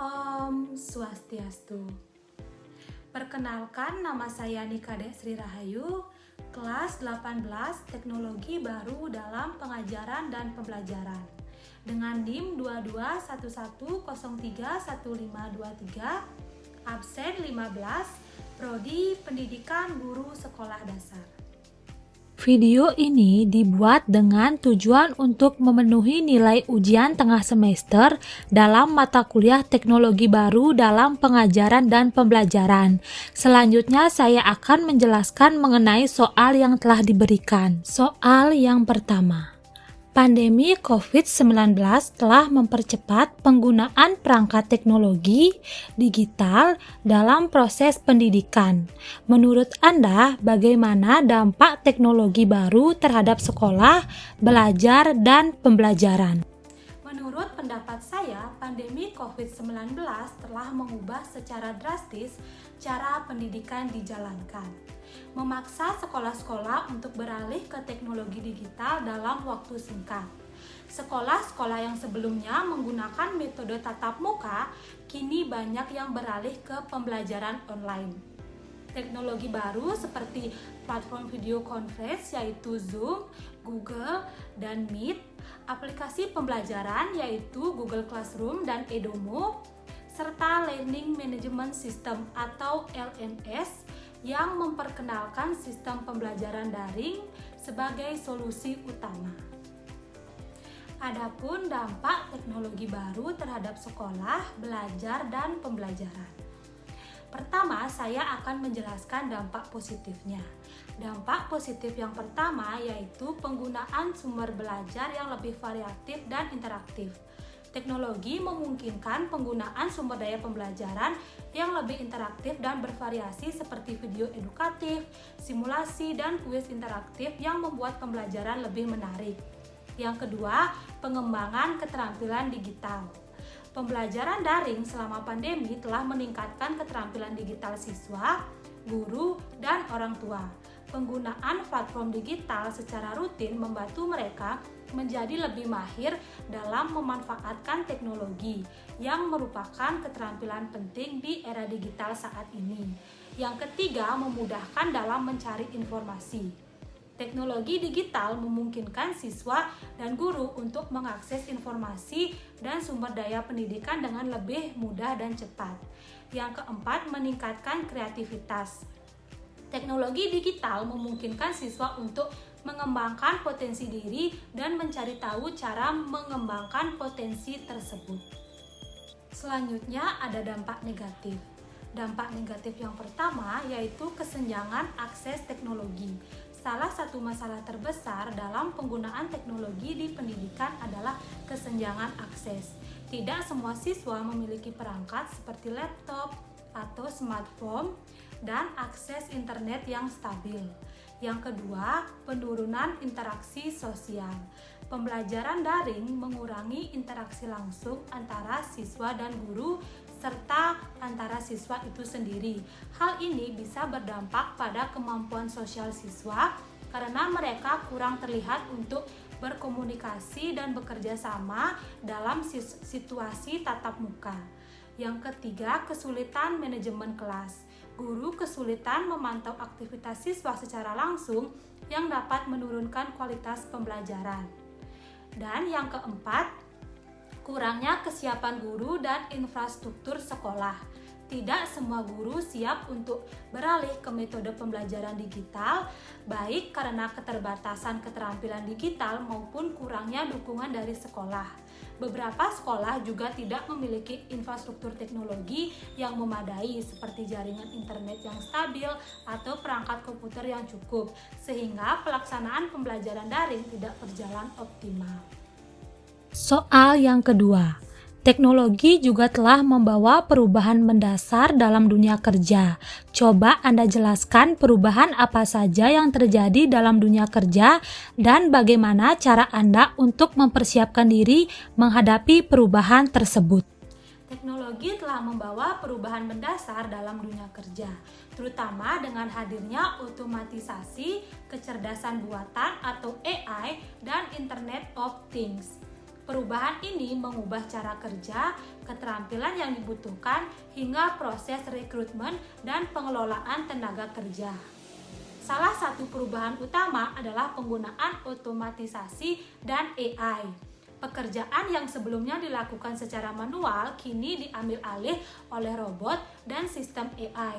Om Swastiastu. Perkenalkan, nama saya Nikade Sri Rahayu, kelas 18 Teknologi Baru dalam Pengajaran dan Pembelajaran dengan NIM 2211031523, absen 15, Prodi Pendidikan Guru Sekolah Dasar. Video ini dibuat dengan tujuan untuk memenuhi nilai ujian tengah semester dalam mata kuliah teknologi baru dalam pengajaran dan pembelajaran. Selanjutnya saya akan menjelaskan mengenai soal yang telah diberikan. Soal yang pertama. Pandemi COVID-19 telah mempercepat penggunaan perangkat teknologi digital dalam proses pendidikan. Menurut Anda, bagaimana dampak teknologi baru terhadap sekolah, belajar, dan pembelajaran? Menurut pendapat saya, pandemi COVID-19 telah mengubah secara drastis cara pendidikan dijalankan, memaksa sekolah-sekolah untuk beralih ke teknologi digital dalam waktu singkat. Sekolah-sekolah yang sebelumnya menggunakan metode tatap muka, kini banyak yang beralih ke pembelajaran online. Teknologi baru seperti platform video conference yaitu Zoom, Google, dan Meet, aplikasi pembelajaran yaitu Google Classroom dan Edomo, serta Learning Management System atau LMS yang memperkenalkan sistem pembelajaran daring sebagai solusi utama. Adapun dampak teknologi baru terhadap sekolah, belajar, dan pembelajaran. Pertama, saya akan menjelaskan dampak positifnya. Dampak positif yang pertama yaitu penggunaan sumber belajar yang lebih variatif dan interaktif. Teknologi memungkinkan penggunaan sumber daya pembelajaran yang lebih interaktif dan bervariasi seperti video edukatif, simulasi, dan kuis interaktif yang membuat pembelajaran lebih menarik. Yang kedua, pengembangan keterampilan digital. Pembelajaran daring selama pandemi telah meningkatkan keterampilan digital siswa, guru, dan orang tua. Penggunaan platform digital secara rutin membantu mereka menjadi lebih mahir dalam memanfaatkan teknologi yang merupakan keterampilan penting di era digital saat ini. Yang ketiga, memudahkan dalam mencari informasi. Teknologi digital memungkinkan siswa dan guru untuk mengakses informasi dan sumber daya pendidikan dengan lebih mudah dan cepat. Yang keempat, meningkatkan kreativitas. Teknologi digital memungkinkan siswa untuk mengembangkan potensi diri dan mencari tahu cara mengembangkan potensi tersebut. Selanjutnya ada dampak negatif. Dampak negatif yang pertama yaitu kesenjangan akses teknologi. Salah satu masalah terbesar dalam penggunaan teknologi di pendidikan adalah kesenjangan akses. Tidak semua siswa memiliki perangkat seperti laptop atau smartphone dan akses internet yang stabil. Yang kedua, penurunan interaksi sosial. Pembelajaran daring mengurangi interaksi langsung antara siswa dan guru serta antara siswa itu sendiri. Hal ini bisa berdampak pada kemampuan sosial siswa karena mereka kurang terlihat untuk berkomunikasi dan bekerja sama dalam situasi tatap muka. Yang ketiga, kesulitan manajemen kelas. Guru kesulitan memantau aktivitas siswa secara langsung yang dapat menurunkan kualitas pembelajaran. Dan yang keempat, kurangnya kesiapan guru dan infrastruktur sekolah. Tidak semua guru siap untuk beralih ke metode pembelajaran digital, baik karena keterbatasan keterampilan digital maupun kurangnya dukungan dari sekolah. Beberapa sekolah juga tidak memiliki infrastruktur teknologi yang memadai seperti jaringan internet yang stabil atau perangkat komputer yang cukup, sehingga pelaksanaan pembelajaran daring tidak berjalan optimal. Soal yang kedua. Teknologi juga telah membawa perubahan mendasar dalam dunia kerja. Coba Anda jelaskan perubahan apa saja yang terjadi dalam dunia kerja dan bagaimana cara Anda untuk mempersiapkan diri menghadapi perubahan tersebut. Teknologi telah membawa perubahan mendasar dalam dunia kerja, terutama dengan hadirnya otomatisasi, kecerdasan buatan atau AI, dan Internet of Things. Perubahan ini mengubah cara kerja, keterampilan yang dibutuhkan, hingga proses rekrutmen dan pengelolaan tenaga kerja. Salah satu perubahan utama adalah penggunaan otomatisasi dan AI. Pekerjaan yang sebelumnya dilakukan secara manual kini diambil alih oleh robot dan sistem AI,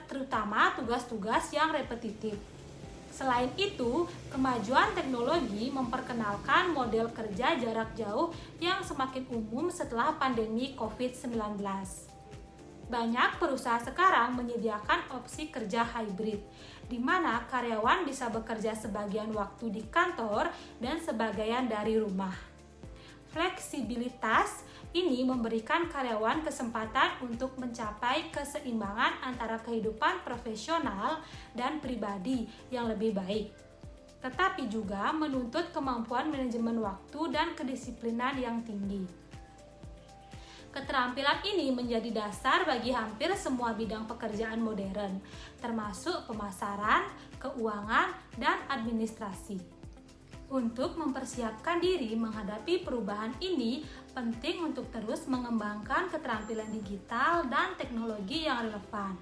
terutama tugas-tugas yang repetitif. Selain itu, kemajuan teknologi memperkenalkan model kerja jarak jauh yang semakin umum setelah pandemi COVID-19. Banyak perusahaan sekarang menyediakan opsi kerja hybrid, di mana karyawan bisa bekerja sebagian waktu di kantor dan sebagian dari rumah. Fleksibilitas ini memberikan karyawan kesempatan untuk mencapai keseimbangan antara kehidupan profesional dan pribadi yang lebih baik, tetapi juga menuntut kemampuan manajemen waktu dan kedisiplinan yang tinggi. Keterampilan ini menjadi dasar bagi hampir semua bidang pekerjaan modern, termasuk pemasaran, keuangan, dan administrasi. Untuk mempersiapkan diri menghadapi perubahan ini, penting untuk terus mengembangkan keterampilan digital dan teknologi yang relevan.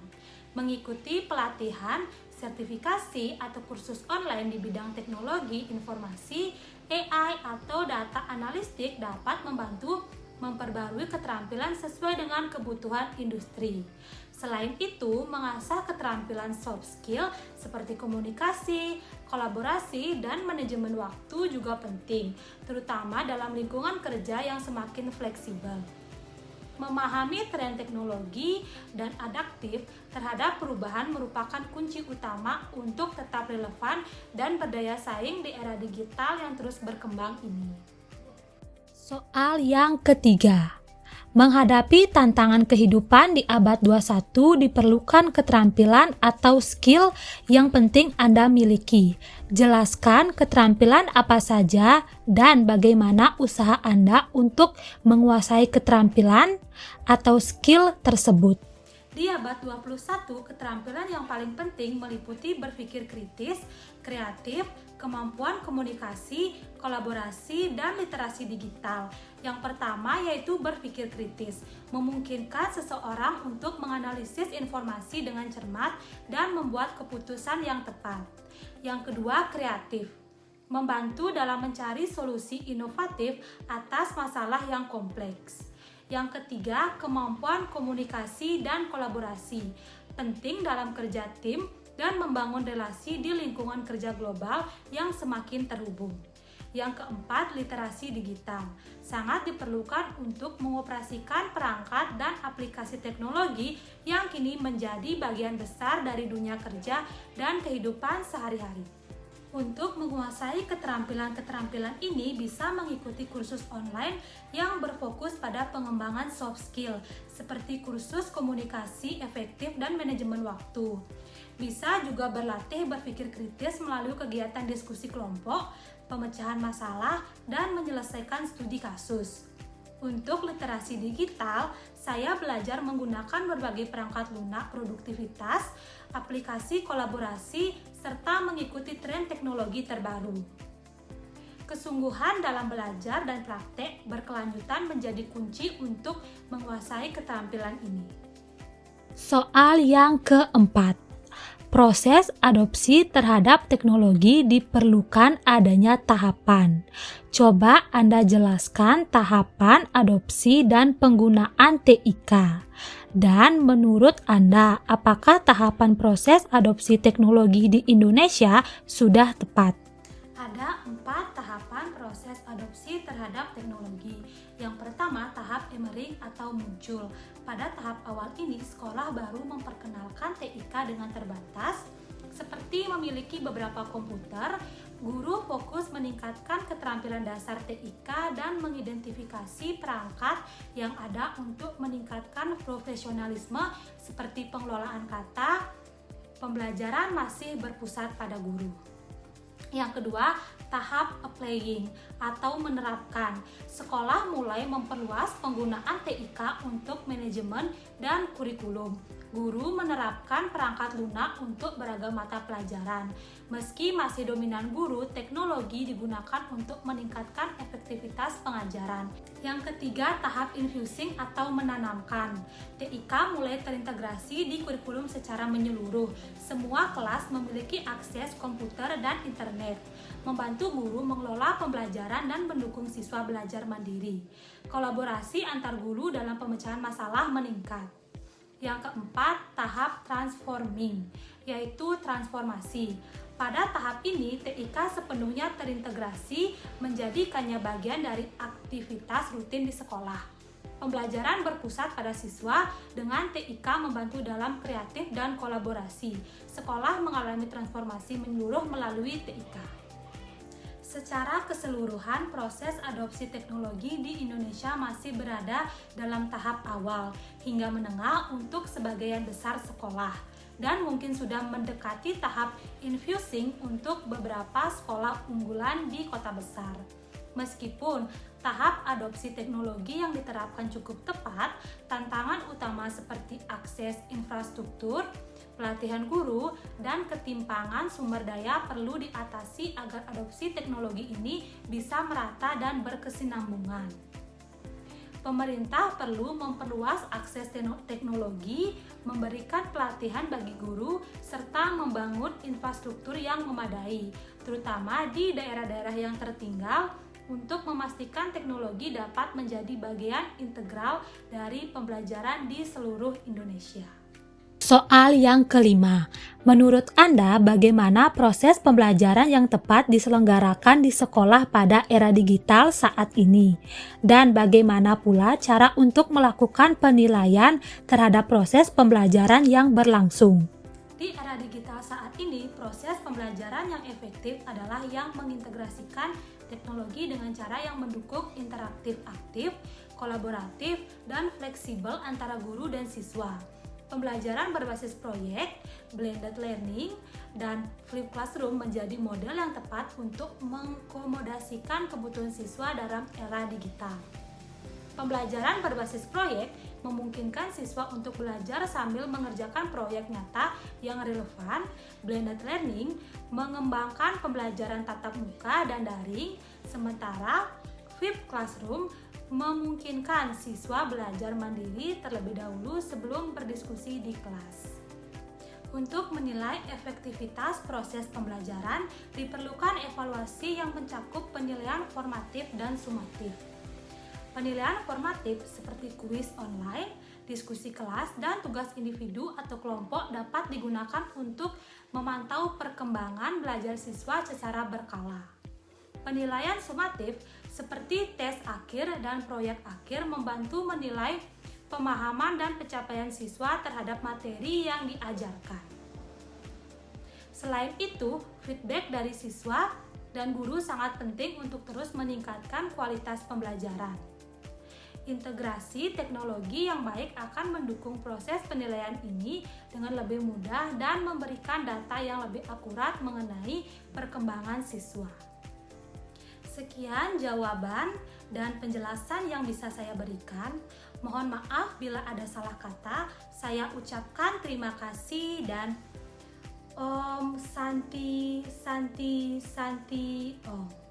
Mengikuti pelatihan, sertifikasi, atau kursus online di bidang teknologi, informasi, AI, atau data analistik dapat membantu memperbarui keterampilan sesuai dengan kebutuhan industri. Selain itu, mengasah keterampilan soft skill seperti komunikasi, kolaborasi, dan manajemen waktu juga penting, terutama dalam lingkungan kerja yang semakin fleksibel. Memahami tren teknologi dan adaptif terhadap perubahan merupakan kunci utama untuk tetap relevan dan berdaya saing di era digital yang terus berkembang ini. Soal yang ketiga. Menghadapi tantangan kehidupan di abad 21 diperlukan keterampilan atau skill yang penting Anda miliki. Jelaskan keterampilan apa saja dan bagaimana usaha Anda untuk menguasai keterampilan atau skill tersebut. Di abad 21, keterampilan yang paling penting meliputi berpikir kritis, kreatif, kemampuan komunikasi, kolaborasi, dan literasi digital. Yang pertama yaitu berpikir kritis, memungkinkan seseorang untuk menganalisis informasi dengan cermat dan membuat keputusan yang tepat. Yang kedua, kreatif, membantu dalam mencari solusi inovatif atas masalah yang kompleks. Yang ketiga, kemampuan komunikasi dan kolaborasi, penting dalam kerja tim dan membangun relasi di lingkungan kerja global yang semakin terhubung. Yang keempat, literasi digital, sangat diperlukan untuk mengoperasikan perangkat dan aplikasi teknologi yang kini menjadi bagian besar dari dunia kerja dan kehidupan sehari-hari. Untuk menguasai keterampilan-keterampilan ini bisa mengikuti kursus online yang berfokus pada pengembangan soft skill seperti kursus komunikasi efektif dan manajemen waktu. Bisa juga berlatih berpikir kritis melalui kegiatan diskusi kelompok, pemecahan masalah, dan menyelesaikan studi kasus. Untuk literasi digital, saya belajar menggunakan berbagai perangkat lunak produktivitas, aplikasi kolaborasi, serta mengikuti tren teknologi terbaru. Kesungguhan dalam belajar dan praktek berkelanjutan menjadi kunci untuk menguasai keterampilan ini. Soal yang keempat. Proses adopsi terhadap teknologi diperlukan adanya tahapan. Coba Anda jelaskan tahapan adopsi dan penggunaan TIK. Dan menurut Anda, apakah tahapan proses adopsi teknologi di Indonesia sudah tepat? Ada 4 tahapan proses adopsi terhadap teknologi. Yang pertama, tahap emerging atau muncul. Pada tahap awal ini, sekolah baru memperkenalkan TIK dengan terbatas, seperti memiliki beberapa komputer. Guru fokus meningkatkan keterampilan dasar TIK dan mengidentifikasi perangkat yang ada untuk meningkatkan profesionalisme seperti pengelolaan kata. Pembelajaran masih berpusat pada guru. Yang kedua, tahap applying atau menerapkan. Sekolah mulai memperluas penggunaan TIK untuk manajemen dan kurikulum. Guru menerapkan perangkat lunak untuk beragam mata pelajaran. Meski masih dominan guru, teknologi digunakan untuk meningkatkan efektivitas pengajaran. Yang ketiga, tahap infusing atau menanamkan. TIK mulai terintegrasi di kurikulum secara menyeluruh. Semua kelas memiliki akses komputer dan internet, membantu guru mengelola pembelajaran dan mendukung siswa belajar mandiri. Kolaborasi antar guru dalam pemecahan masalah meningkat. Yang keempat, tahap transforming, yaitu transformasi. Pada tahap ini, TIK sepenuhnya terintegrasi menjadikannya bagian dari aktivitas rutin di sekolah. Pembelajaran berpusat pada siswa dengan TIK membantu dalam kreatif dan kolaborasi. Sekolah mengalami transformasi menyeluruh melalui TIK. Secara keseluruhan, proses adopsi teknologi di Indonesia masih berada dalam tahap awal hingga menengah untuk sebagian besar sekolah, dan mungkin sudah mendekati tahap infusing untuk beberapa sekolah unggulan di kota besar. Meskipun tahap adopsi teknologi yang diterapkan cukup tepat, tantangan utama seperti akses infrastruktur, pelatihan guru, dan ketimpangan sumber daya perlu diatasi agar adopsi teknologi ini bisa merata dan berkesinambungan. Pemerintah perlu memperluas akses teknologi, memberikan pelatihan bagi guru, serta membangun infrastruktur yang memadai, terutama di daerah-daerah yang tertinggal, untuk memastikan teknologi dapat menjadi bagian integral dari pembelajaran di seluruh Indonesia. Soal yang kelima, menurut Anda bagaimana proses pembelajaran yang tepat diselenggarakan di sekolah pada era digital saat ini? Dan bagaimana pula cara untuk melakukan penilaian terhadap proses pembelajaran yang berlangsung? Di era digital saat ini, proses pembelajaran yang efektif adalah yang mengintegrasikan teknologi dengan cara yang mendukung interaktif aktif, kolaboratif, dan fleksibel antara guru dan siswa. Pembelajaran berbasis proyek, blended learning, dan flipped classroom menjadi model yang tepat untuk mengakomodasikan kebutuhan siswa dalam era digital. Pembelajaran berbasis proyek memungkinkan siswa untuk belajar sambil mengerjakan proyek nyata yang relevan. Blended learning mengembangkan pembelajaran tatap muka dan daring, sementara flipped classroom memungkinkan siswa belajar mandiri terlebih dahulu sebelum berdiskusi di kelas. Untuk menilai efektivitas proses pembelajaran, diperlukan evaluasi yang mencakup penilaian formatif dan sumatif. Penilaian formatif seperti kuis online, diskusi kelas, dan tugas individu atau kelompok dapat digunakan untuk memantau perkembangan belajar siswa secara berkala. Penilaian sumatif seperti tes akhir dan proyek akhir membantu menilai pemahaman dan pencapaian siswa terhadap materi yang diajarkan. Selain itu, feedback dari siswa dan guru sangat penting untuk terus meningkatkan kualitas pembelajaran. Integrasi teknologi yang baik akan mendukung proses penilaian ini dengan lebih mudah dan memberikan data yang lebih akurat mengenai perkembangan siswa. Sekian jawaban dan penjelasan yang bisa saya berikan. Mohon maaf bila ada salah kata. Saya ucapkan terima kasih dan Om Santi Om.